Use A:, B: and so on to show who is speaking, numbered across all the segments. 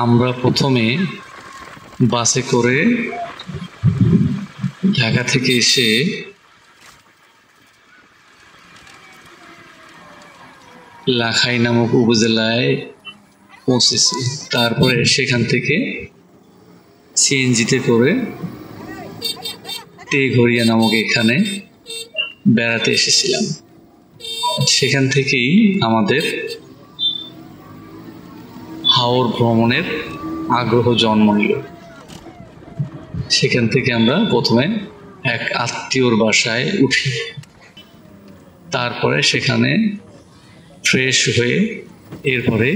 A: আমরা প্রথমে বাসে করে ঢাকা থেকে এসে লাখাই নামক উপজেলায় পৌঁছেছি। তারপরে সেখান থেকে সিএনজিতে করে তেঘরিয়া নামক এখানে বেড়াতে এসেছিলাম। সেখান থেকেই আমাদের হাওর ভ্রমণের আগ্রহ জন্ম নিল। সেখান থেকে আমরা প্রথমে এক আত্মীয়র বাসায় উঠি, তারপরে সেখানে ফ্রেশ হয়ে এরপরে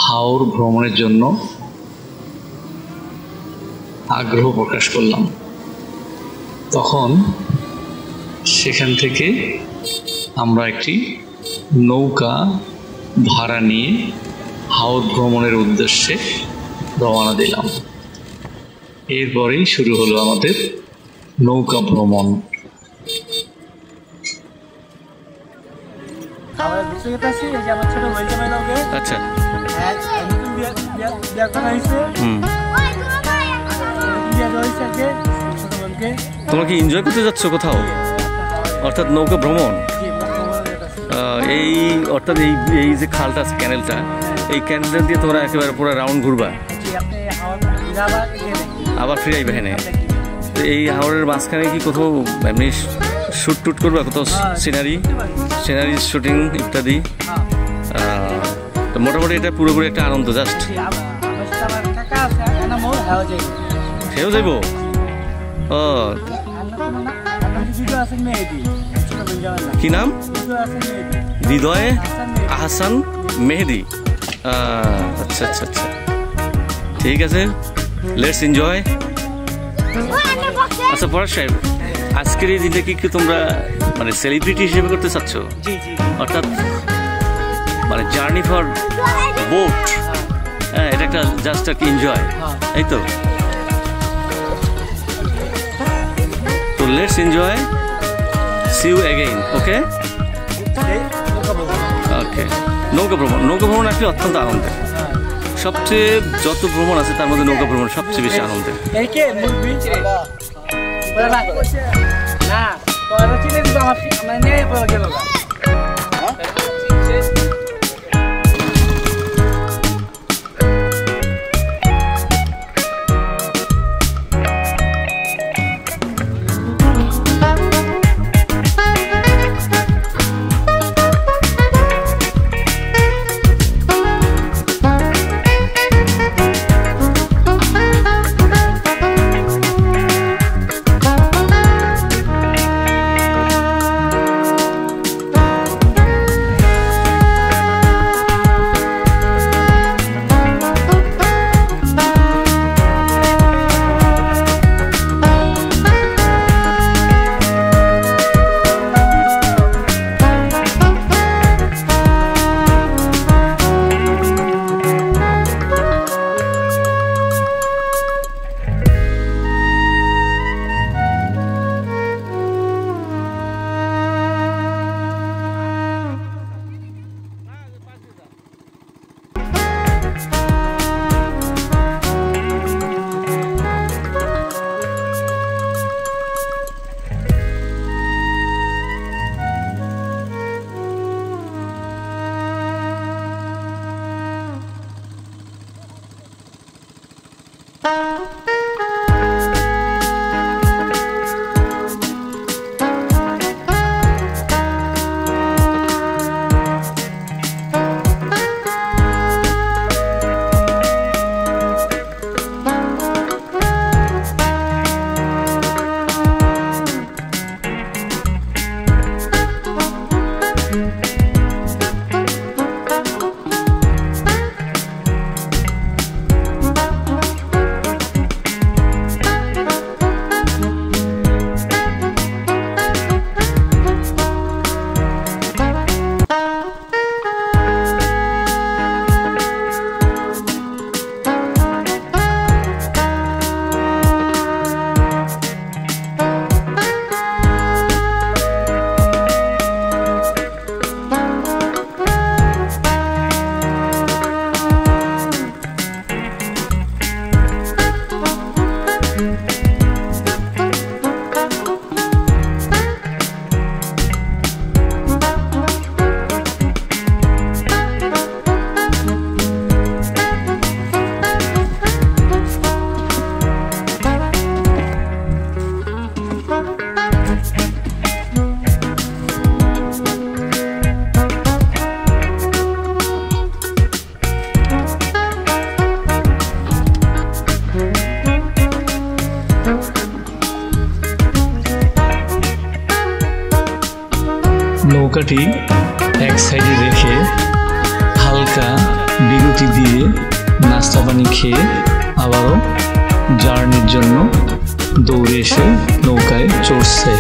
A: হাওর ভ্রমণের জন্য আগ্রহ প্রকাশ করলাম। তখন সেখান থেকে আমরা একটি নৌকা ভাড়া নিয়ে হাওর ভ্রমণের উদ্দেশ্যে রওনা দিলাম। এরপরেই শুরু হলো আমাদের নৌকা ভ্রমণ।
B: আচ্ছা, তোমরা কি এনজয় করতে যাচ্ছ কোথাও, অর্থাৎ নৌকা ভ্রমণ? এই অর্থাৎ এই যে খালটা আছে, ক্যানেলটা, এই ক্যানেলটা দিয়ে তোমরা একেবারে পুরো রাউন্ড ঘুরবা, আবার ফিরাইবে হেনে। তো এই হাওরের মাঝখানে কি কোথাও এমনি শ্যুট টুট করবা, কোথাও সিনারি শুটিং ইত্যাদি? তো মোটামুটি এটা পুরোপুরি একটা আনন্দ, জাস্ট সেও যাইব। ও, কি নাম? হৃদয় আহসান মেহেদি। আচ্ছা আচ্ছা আচ্ছা, ঠিক আছে, লেটস এনজয়। আচ্ছা পরাশ সাহেব, আজকের এই দিনটা কি তোমরা মানে সেলিব্রিটি হিসেবে করতে চাচ্ছ? অর্থাৎ মানে জার্নি ফর বোট, হ্যাঁ, এটা একটা জাস্ট একটা এনজয়, এই তো। তো let's enjoy, see you again. Okay okay. নৌকা ভ্রমণ আসলে অত্যন্ত আনন্দের। সবচেয়ে যত ভ্রমণ আছে তার মধ্যে নৌকা ভ্রমণ সবচেয়ে বেশি আনন্দের।
A: নৌকাটি এক সাইডে রেখে হালকা বিরতি দিয়ে নাস্তা পানি খেয়ে আবারও জার্নির জন্য দৌড়ে এসে নৌকায় চড়ছে।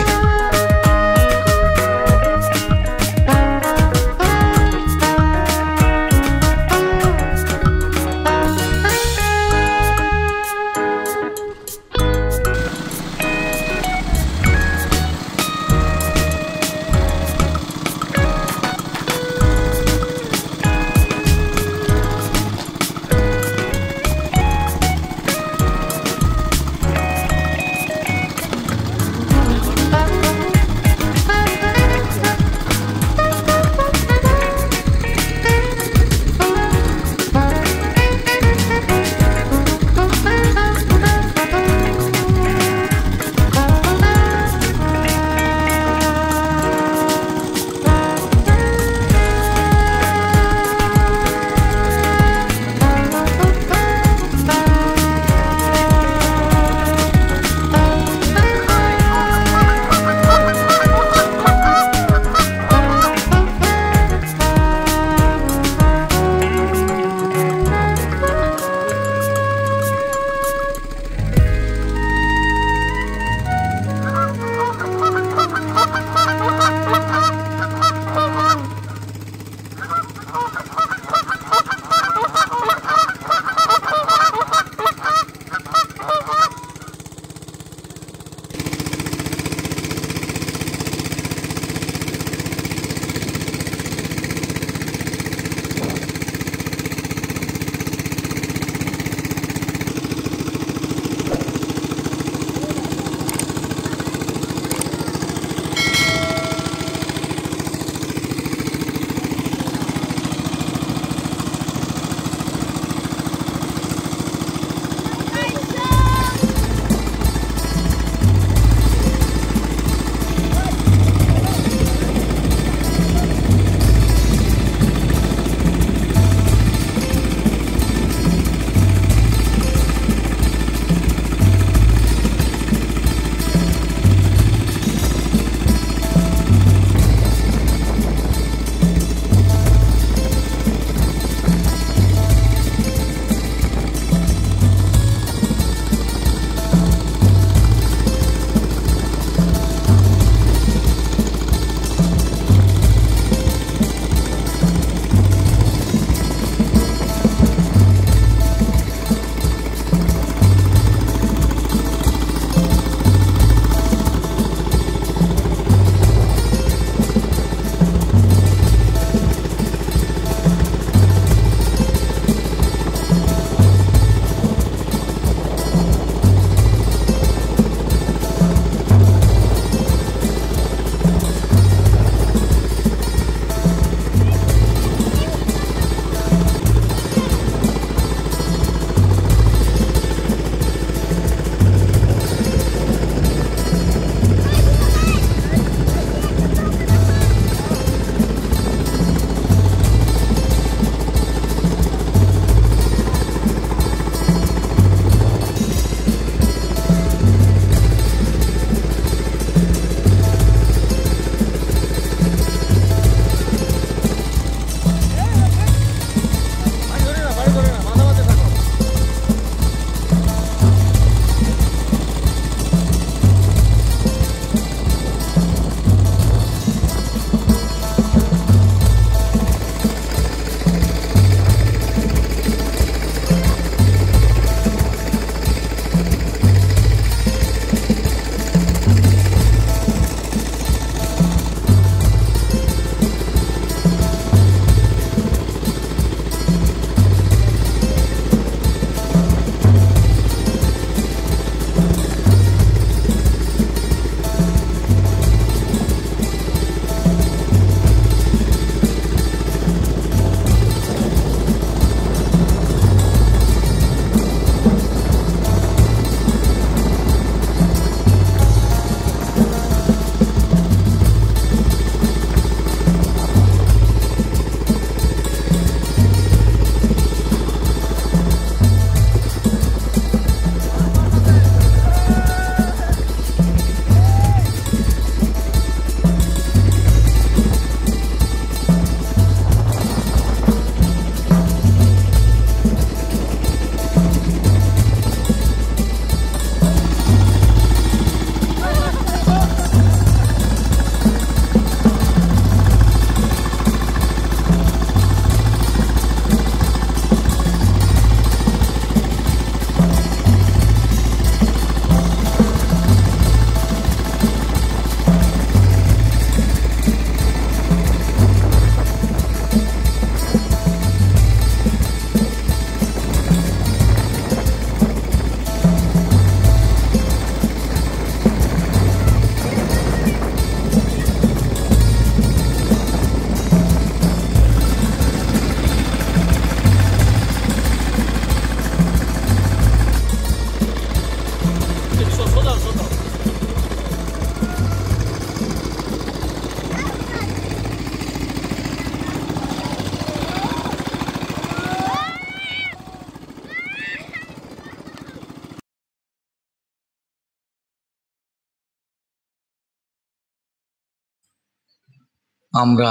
A: আমরা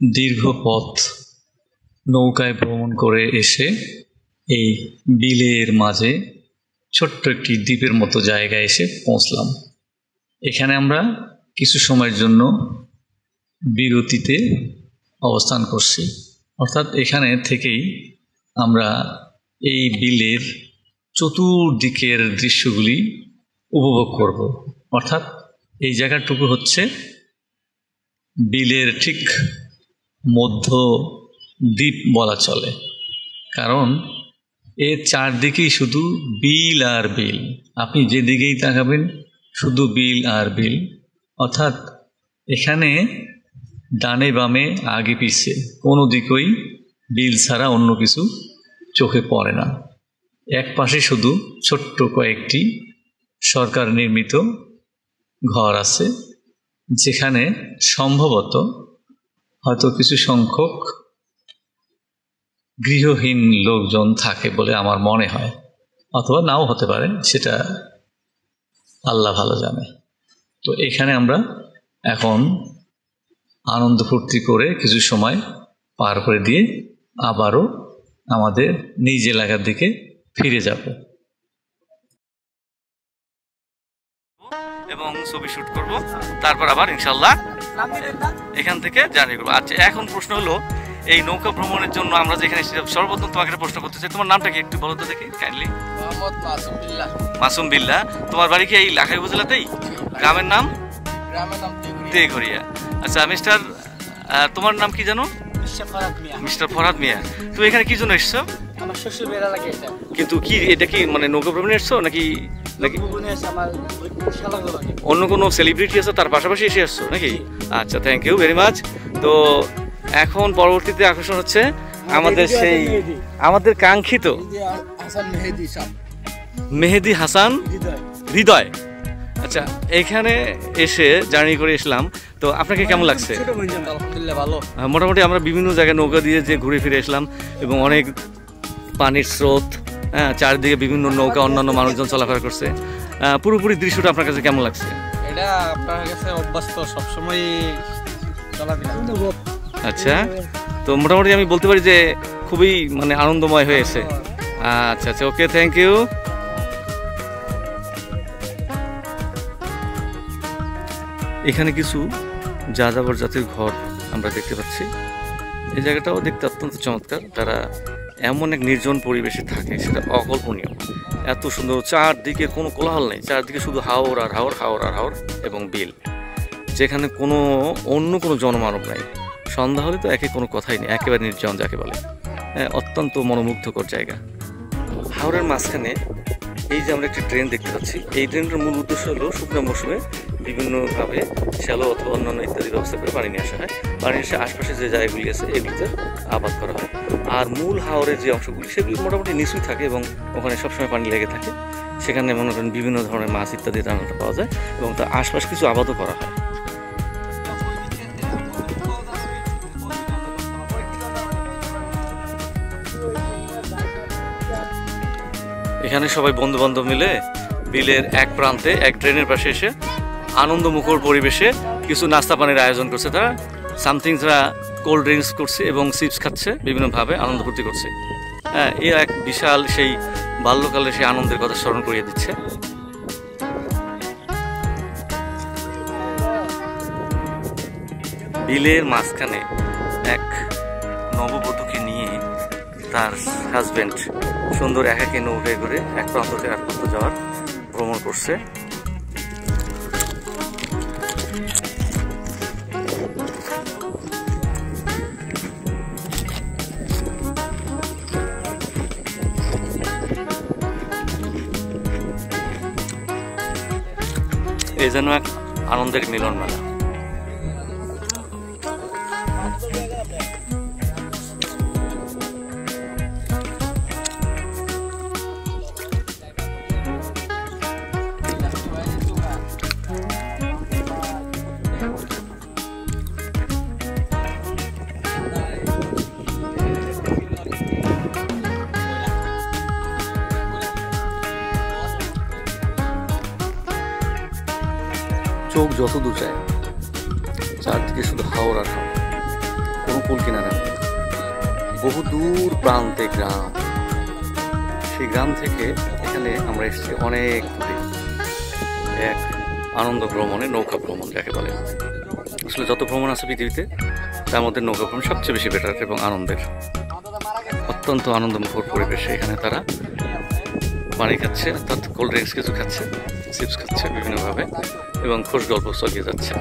A: দীর্ঘ পথ নৌকায় ভ্রমণ করে এসে এই বিলের মাঝে ছোট্ট একটি দ্বীপের মতো জায়গায় এসে পৌঁছলাম। এখানে আমরা কিছু সময়ের জন্য বিরতিতে অবস্থান করছি, অর্থাৎ এখানে থেকেই আমরা এই বিলের চতুর্দিকের দৃশ্যগুলি উপভোগ করব। অর্থাৎ এই জায়গাটুকু হচ্ছে বিলের ঠিক মধ্য দ্বীপ বলা চলে, কারণ এর চারদিকেই শুধু বিল আর বিল। আপনি যেদিকেই তাকাবেন শুধু বিল আর বিল। অর্থাৎ এখানে ডানে বামে আগে পিছে কোনো দিকেই বিল ছাড়া অন্য কিছু চোখে পড়ে না। এক পাশে শুধু ছোট্ট কয়েকটি সরকার নির্মিত ঘর আছে, যেখানে সম্ভবত হয়তো কিছু সংখ্যক গৃহহীন লোকজন থাকে বলে আমার মনে হয়, অথবা নাও হতে পারে, সেটা আল্লাহ ভালো জানে। তো এখানে আমরা এখন আনন্দ ফুর্তি করে কিছু সময় পার করে দিয়ে আবারও আমাদের নিজ এলাকার দিকে ফিরে যাব
B: এবং ছবি শুট করব, তারপর আবার ইনশাল্লাহ এখান থেকে জার্নি করবো। আচ্ছা, এখন প্রশ্ন হলো, এই নৌকা ভ্রমণের জন্য আমরা যেখানে সর্বপ্রথম তোমাকে একটা প্রশ্ন করতে চাই, তোমার নামটা কি একটু বলো তো দেখি কাইন্ডলি। মাসুম বিল্লাহ। তোমার বাড়ি কি এই লাখাই উপজেলাতেই? গ্রামের নাম তেঘরিয়া। আচ্ছা মিস্টার, তোমার নাম কি জানো? মিস্টার ফরহাদ মিয়া। তুমি এখানে কি জন্য এসছো?
C: আমার শ্বশুর বেড়া লাগে এটা।
B: কিন্তু কি এটা কি মানে নৌকা ভ্রমণে এসছো নাকি নাকি অন্য কোনো সেলিব্রিটি আছে তার পাশাপাশি এসে আসছো নাকি? আচ্ছা, থ্যাংক ইউ ভেরি মাচ। তো এখন পরবর্তীতে আকর্ষণ হচ্ছে আমাদের সেই আমাদের কাঙ্ক্ষিত মেহেদি হাসান হৃদয়। আচ্ছা, এখানে এসে জার্নি করে এসলাম, তো আপনাকে কেমন লাগছে?
C: আলহামদুলিল্লাহ ভালো।
B: মোটামুটি আমরা বিভিন্ন জায়গায় নৌকা দিয়ে যে ঘুরে ফিরে এসলাম এবং অনেক পানির স্রোত, হ্যাঁ, চারদিকে বিভিন্ন নৌকা, অন্যান্য মানুষজন চলাফেরা করছে। পুরোপুরি দৃশ্যটা আপনার কাছে কেমন লাগছে?
C: এটা আপনার কাছে অভ্যস্ত, সবসময় চলাফেরা।
B: আচ্ছা, তো মোটামুটি আমি বলতে পারি যে খুবই মানে আনন্দময় হয়েছে। আচ্ছা আচ্ছা, ওকে, থ্যাংক ইউ। এখানে কিছু যাযাবর জাতির ঘর আমরা দেখতে পাচ্ছি। এই জায়গাটাও দেখতে অত্যন্ত চমৎকার। তারা এমন এক নির্জন পরিবেশে থাকে, সেটা অকল্পনীয়। এত সুন্দর, চারদিকে কোনো কোলাহল নেই, চারদিকে শুধু হাওর আর হাওর, হাওর আর হাওর এবং বিল, যেখানে কোনো অন্য কোনো জনমানব নাই। সন্ধ্যা হলে তো একে কোনো কথাই নেই, একেবারে নির্জন যাকে বলে। অত্যন্ত মনোমুগ্ধকর জায়গা। হাওরের মাঝখানে এই যে আমরা একটি ট্রেন দেখতে পাচ্ছি, এই ট্রেনটার মূল উদ্দেশ্য হলো শুকনো মৌসুমে বিভিন্নভাবে শ্যালো অথবা অন্যান্য ইত্যাদি ব্যবস্থা করে পানি নিয়ে আসা হয়। পানি এসে আশপাশে যে জায়গাগুলি আছে এগুলিতে আবাদ করা হয়। আর মূল হাওরের যে অংশগুলি সেগুলি মোটামুটি নিচুই থাকে এবং ওখানে সবসময় পানি লেগে থাকে। সেখানে মনে করেন বিভিন্ন ধরনের মাছ ইত্যাদি রান্নাটা পাওয়া যায় এবং তার আশপাশ কিছু আবাদও করা হয়। এখানে সবাই বন্ধু বান্ধব মিলে বিলের এক প্রান্তে এক ট্রেনের পাশে এসে আনন্দমুখর পরিবেশে কিছু নাস্তা পানির আয়োজন করছে। তারা সামথিং, তারা কোল্ড ড্রিঙ্কস করছে এবং চিপস খাচ্ছে, বিভিন্নভাবে আনন্দ ফুর্তি করছে। হ্যাঁ, এ এক বিশাল সেই বাল্যকালের সেই আনন্দের কথা স্মরণ করিয়ে দিচ্ছে। বিলের মাঝখানে এক নববধূকে নিয়ে তার হাজব্যান্ড সুন্দর একাকে নৌকায় করে এক প্রান্ত থেকে এক প্রান্ত যাওয়ার ভ্রমণ করছে। এ যেন এক আনন্দের মিলন মেলা। চোখ যত দূর যায় চারদিকে শুধু হাওর আর হাওর, কোনো কুল কিনারা নেই। বহু দূর প্রান্তে গ্রাম, সেই গ্রাম থেকে এখানে আমরা এসেছি অনেক দূরে, এক আনন্দ ভ্রমণে, নৌকা ভ্রমণ যাকে বলে। আসলে যত ভ্রমণ আছে পৃথিবীতে তার মধ্যে নৌকা ভ্রমণ সবচেয়ে বেশি বেটার এবং আনন্দের। অত্যন্ত আনন্দমুখর পরিবেশে এখানে তারা পানি খাচ্ছে, অর্থাৎ কোল্ড ড্রিঙ্কস কিছু খাচ্ছে, চিপস খাচ্ছে বিভিন্নভাবে, এবং খোশ গল্প চালিয়ে যাচ্ছে।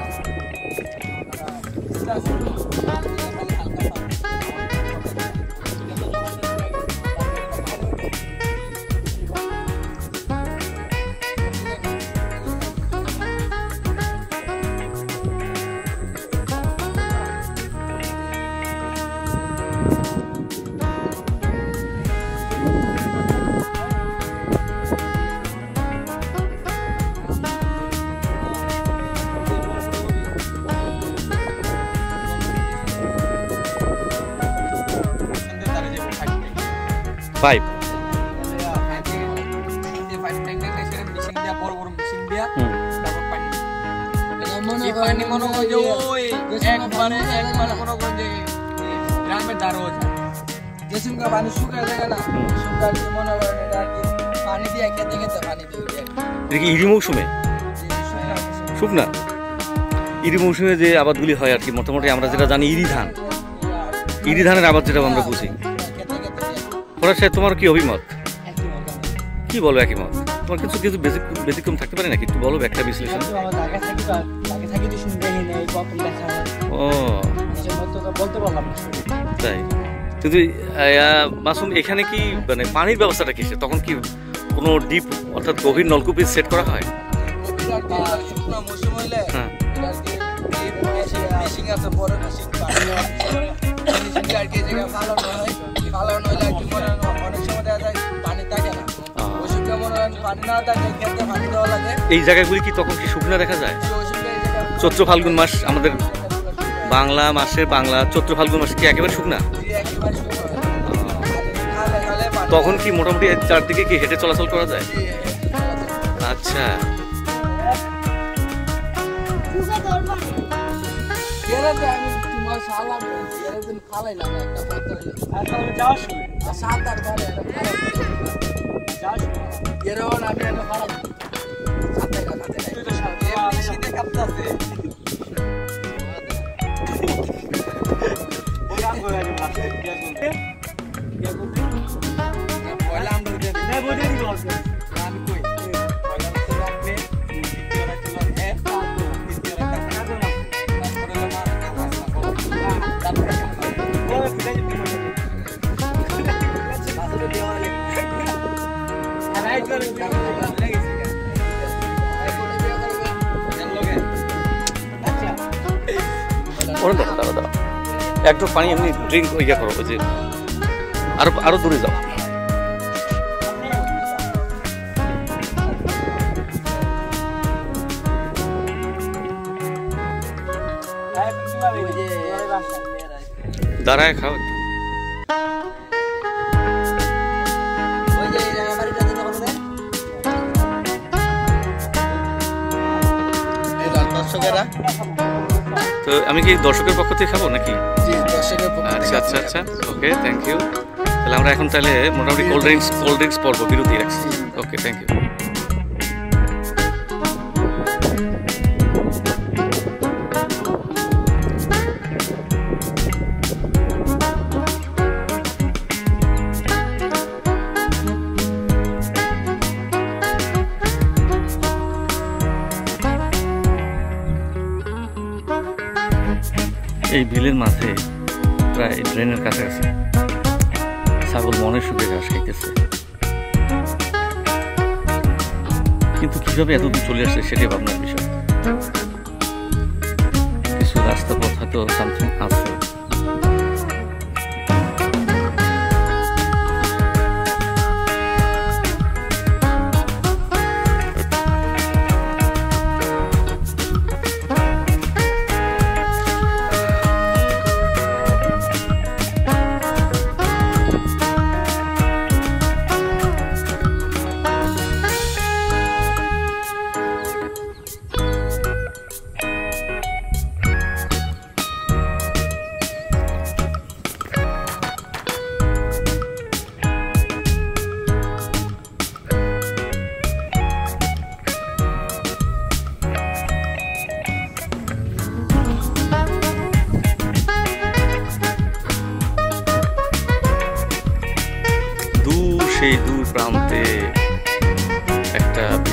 B: পাইপ
C: পানি শুকায় থাকে না, শুকায় মনে করেন পানি দিয়ে খেতে খেতে পানি দিয়ে
B: ইরি মৌসুমে শুকনা, ইরি মৌসুমে যে আবাদগুলি হয় আর কি, মোটামুটি আমরা যেটা জানি ইরি ধান, ইরি ধানের আবাদ যেটা আমরা বুঝি। ফরাজ সাহেব, তোমার কি অভিমত? কি বলো একই মত? তোমার কিছু কিছু ব্যতিক্রম থাকতে পারে নাকি? একটু বলো ব্যাখ্যা বিশ্লেষণ। ও তাই, কিন্তু মাসুম এখানে কি মানে পানির ব্যবস্থাটা কিসে? তখন কি কোনো ডিপ অর্থাৎ গভীর নলকূপের সেট করা হয়? হ্যাঁ, এই জায়গাগুলি কি তখন কি শুকনো দেখা যায়? চৈত্র ফাল্গুন মাস, আমাদের বাংলা মাসের বাংলা চৈত্র ফাল্গুন মাস কি একেবারে শুকনা? তখন কি মোটামুটি চারদিকে কি হেঁটে চলাচল করা যায়? আচ্ছা, একটু পানি এমনি ড্রিঙ্ক ইয়া করো, ওই যে আরো দূরে যাও। দাঁড়ায় খাও একটু। তো আমি কি দর্শকের পক্ষ থেকে খাবো নাকি? আচ্ছা আচ্ছা আচ্ছা, ওকে, থ্যাংক ইউ। তাহলে আমরা এখন তাহলে মোটামুটি কোল্ড ড্রিঙ্কস পর্ব বিরতি রাখছি। ওকে, থ্যাংক ইউ। এই বিলের মাঝে প্রায় ড্রেনের কাছাকাছি ছাগল মনের সুখে ঘাস খাইতেছে, কিন্তু কিভাবে এত দূর চলে আসছে সেটাই ভাবনার বিষয়। কিছু রাস্তা পথ হয়তো সামথিং আছে।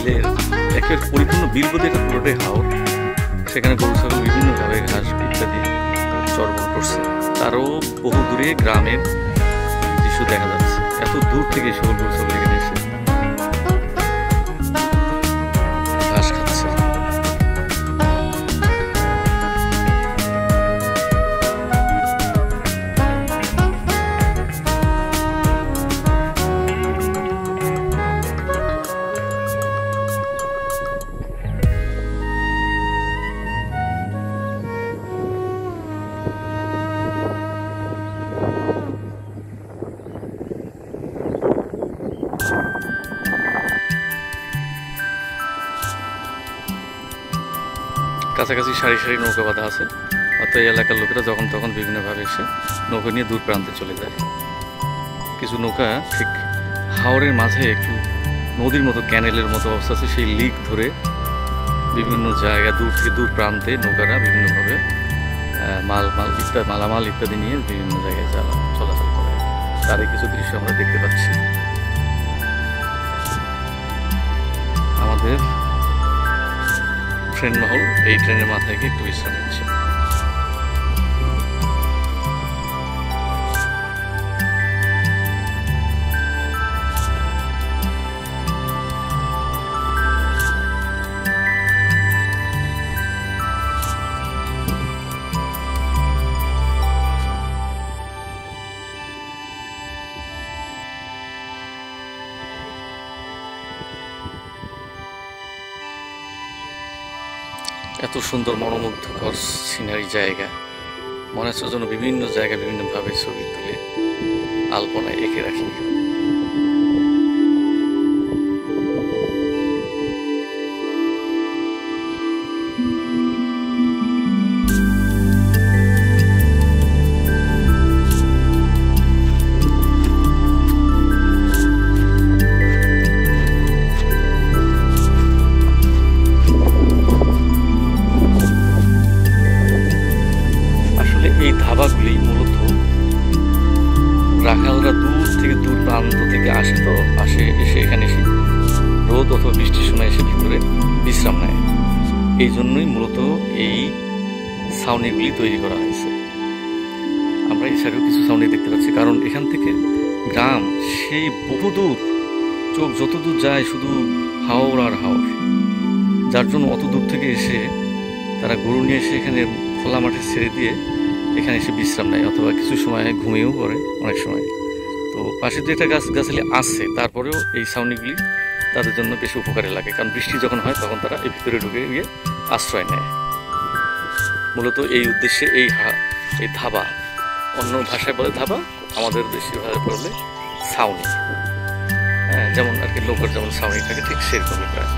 B: বিলের একের পরিপূর্ণ বিল বলতে এটা পুরোটাই হাওর। সেখানে গরু ছাগল বিভিন্নভাবে ঘাস ইত্যাদি চর্বণ করছে। তারও বহু দূরে গ্রামের দৃশ্য দেখা যাচ্ছে। এত দূর থেকে সকল গরু ছাগল এখানে এসে ঘাস খাচ্ছে। কাছাকাছি সারি সারি নৌকা বাঁধা আছে, অর্থাৎ এই এলাকার লোকেরা যখন তখন বিভিন্নভাবে এসে নৌকা নিয়ে দূর প্রান্তে চলে যায়। কিছু নৌকা ঠিক হাওরের মাঝে একটু নদীর মতো ক্যানেলের মতো অবস্থা আছে, সেই লিক ধরে বিভিন্ন জায়গা দূর থেকে দূর প্রান্তে নৌকারা বিভিন্নভাবে মালামাল ইত্যাদি নিয়ে বিভিন্ন জায়গায় চলাচল করে। তারই কিছু দৃশ্য আমরা দেখতে পাচ্ছি। আমাদের ট্রেন মহল এই ট্রেনের মাথায় গিয়ে একটু বিশ্রাম নিচ্ছে। এত সুন্দর মনোমুগ্ধকর সিনারি জায়গা, মনে হচ্ছে যেন বিভিন্ন জায়গায় বিভিন্নভাবে ছবি তুলে আলপনায় এঁকে রাখি। এই ধাবাগুলি মূলত রাখালরা দূর থেকে দূর প্রান্ত থেকে আসে, তো এসে এখানে এসে রোদ অথবা বৃষ্টির সময় এসে ভিতরে বিশ্রাম নেয়। এই জন্যই মূলত এই ছাউনিগুলি তৈরি করা হয়েছে। আমরা এই সাইডেও কিছু ছাউনি দেখতে পাচ্ছি, কারণ এখান থেকে গ্রাম সেই বহুদূর, চোখ যত দূর যায় শুধু হাওর আর হাওর। যার জন্য অত দূর থেকে এসে তারা গরু নিয়ে এসে এখানে খোলা মাঠে ছেড়ে দিয়ে এখানে এসে বিশ্রাম নেয়, অথবা কিছু সময় ঘুমিয়েও পড়ে অনেক সময়। তো পাশে যে একটা গাছগাছালি আছে, তারপরেও এই ছাউনিগুলি তাদের জন্য বেশি উপকারে লাগে, কারণ বৃষ্টি যখন হয় তখন তারা এই ভিতরে ঢুকে গিয়ে আশ্রয় নেয়। মূলত এই উদ্দেশ্যে এই ধাবা, অন্য ভাষায় বলে ধাবা, আমাদের দেশীয় ভাষায় বলে ছাউনি। হ্যাঁ, যেমন আর কি লোকের যেমন ছাউনি থাকে ঠিক সেরকমই প্রায়।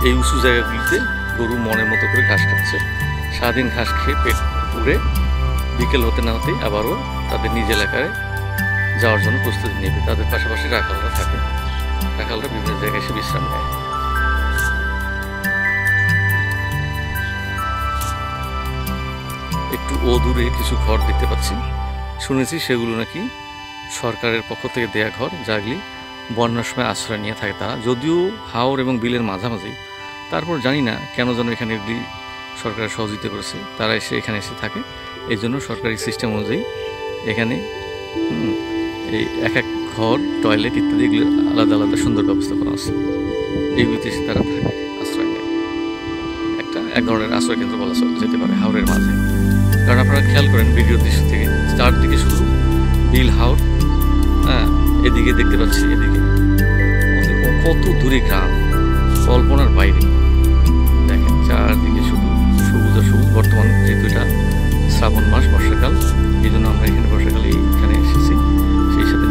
B: এই উঁচু জায়গাগুলিতে গরু মনের মতো করে ঘাস খাচ্ছে। সারাদিন ঘাস খেয়ে পেট পুড়ে বিকেল হতে না হতেই আবারও তাদের নিজ এলাকায় যাওয়ার জন্য প্রস্তুতি নেবে। তাদের পাশাপাশি রাখালরা থাকে, রাখালরা বিভিন্ন জায়গায় এসে বিশ্রাম নেয়। একটু দূরে কিছু ঘর দেখতে পাচ্ছি, শুনেছি সেগুলো নাকি সরকারের পক্ষ থেকে দেয়া ঘর, যাগুলি বন্যার সময় আশ্রয় নিয়ে থাকে তারা। যদিও হাওর এবং বিলের মাঝামাঝি, তারপর জানি না কেন যেন এখানে এগুলি সরকার সহযোগিতা করেছে, তারা এখানে এসে থাকে। এই জন্য সরকারি সিস্টেম অনুযায়ী এখানে এই এক এক ঘর, টয়লেট ইত্যাদি এগুলো আলাদা আলাদা সুন্দর ব্যবস্থা করা আছে। এইগুলিতে এসে তারা থাকে, আশ্রয় নেয়। এক ধরনের আশ্রয় কেন্দ্র বলা যেতে পারে হাওরের মাঝে। কারণ আপনারা খেয়াল করেন ভিডিওর দৃশ্য থেকে, চারদিকে শুধু বিল, হাওর, হ্যাঁ, এদিকে দেখতে পাচ্ছি, এদিকে কত দূরে গ্রাম, কল্পনার বাইরে। দেখেন চারদিকে শুধু সবুজ আর সবুজ। বর্তমান যেহেতু এটা শ্রাবণ মাস, বর্ষাকাল, এই জন্য আমরা এখানে বর্ষাকালে এখানে এসেছি। সেই সাথে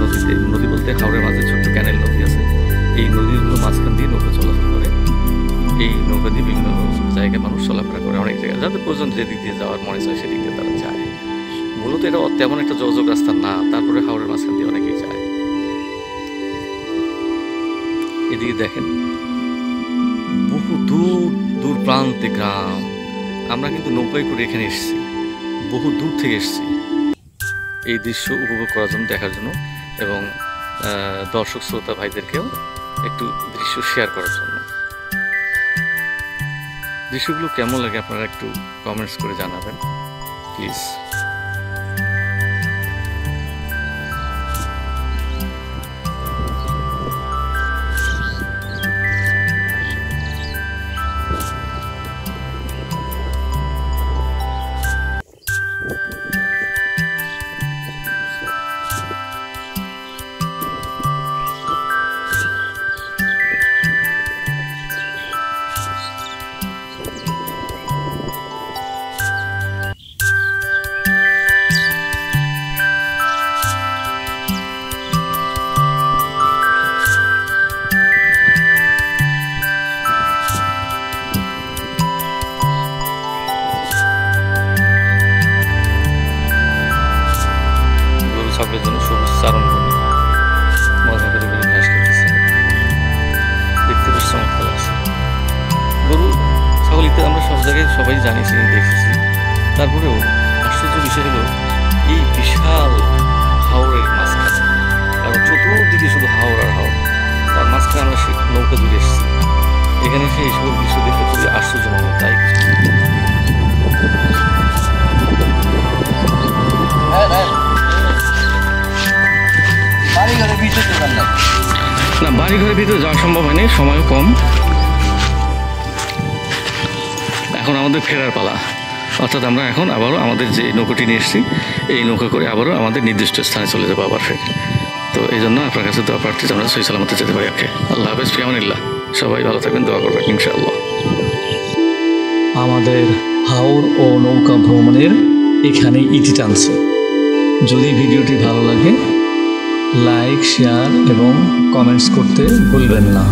B: নদী বলতে হাওরের মাঝে ছোট্ট ক্যানেল নদী আছে। এই নদীগুলো মাঝখান দিয়ে নৌকা চলাচল করে। এই নৌকা দিয়ে বিভিন্ন জায়গায় মানুষ চলাফেরা করে, অনেক জায়গায় যাদের প্রয়োজন যেদিক দিয়ে যাওয়ার মনে চায় সেদিক দিয়ে তারা যায়। মূলত এটা তেমন একটা যোগাযোগ রাস্তা না, তারপরে হাওরের মাঝখান দিয়ে অনেকেই যায়। এদিকে দেখেন বহু দূর দূর প্রান্তে গ্রাম। আমরা কিন্তু নৌকায় করে এখানে এসেছি, বহু দূর থেকে এসেছি এই দৃশ্য উপভোগ করার জন্য, দেখার জন্য, এবং দর্শক শ্রোতা ভাইদেরকেও একটু দৃশ্য শেয়ার করার জন্য। দৃশ্যগুলো কেমন লাগে আপনারা একটু কমেন্টস করে জানাবেন প্লিজ। ছাগলের জন্য সবুজ চারণ ভূমি, মজা করে গরু ঘাস খেতেছে, দেখতে বেশ চমৎকার লাগছে। গরু ছাগল ইত্যাদি আমরা সব জায়গায় সবাই জানি, চিনি, দেখেছি। তারপরেও আশ্চর্য বিষয় হলো এই বিশাল হাওরের মাঝখানে, কারণ চতুর্দিকে শুধু হাওর আর হাওর, তার মাঝখানে আমরা নৌকা জুড়ে এসেছি। এখানে এসে এই সকল দৃশ্য দেখতে খুবই আশ্চর্য মনে হয়। তাই না, বাড়ি ঘরের ভিতরে যাওয়া সম্ভব হয়নি, সময়ও কম। এখন আমাদের ফেরার পালা, অর্থাৎ আমরা এখন আবারও আমাদের যে নৌকাটি নিয়ে এসেছি এই নৌকা করে আবারও আমাদের নির্দিষ্ট স্থানে চলে যাবো আবার ফের। তো এই জন্য আপনার কাছে দোয়া প্রার্থী আমরা সহি সালামতে যেতে পারি। ওকে, আল্লাহ হাফেজ, ফি আমানিল্লাহ। সবাই ভালো থাকবেন, দোয়া করবেন ইনশাআল্লাহ।
A: আমাদের হাওর ও নৌকা ভ্রমণের এখানে ইতি টানছে। যদি ভিডিওটি ভালো লাগে লাইক, শেয়ার এবং কমেন্টস করতে ভুলবেন না।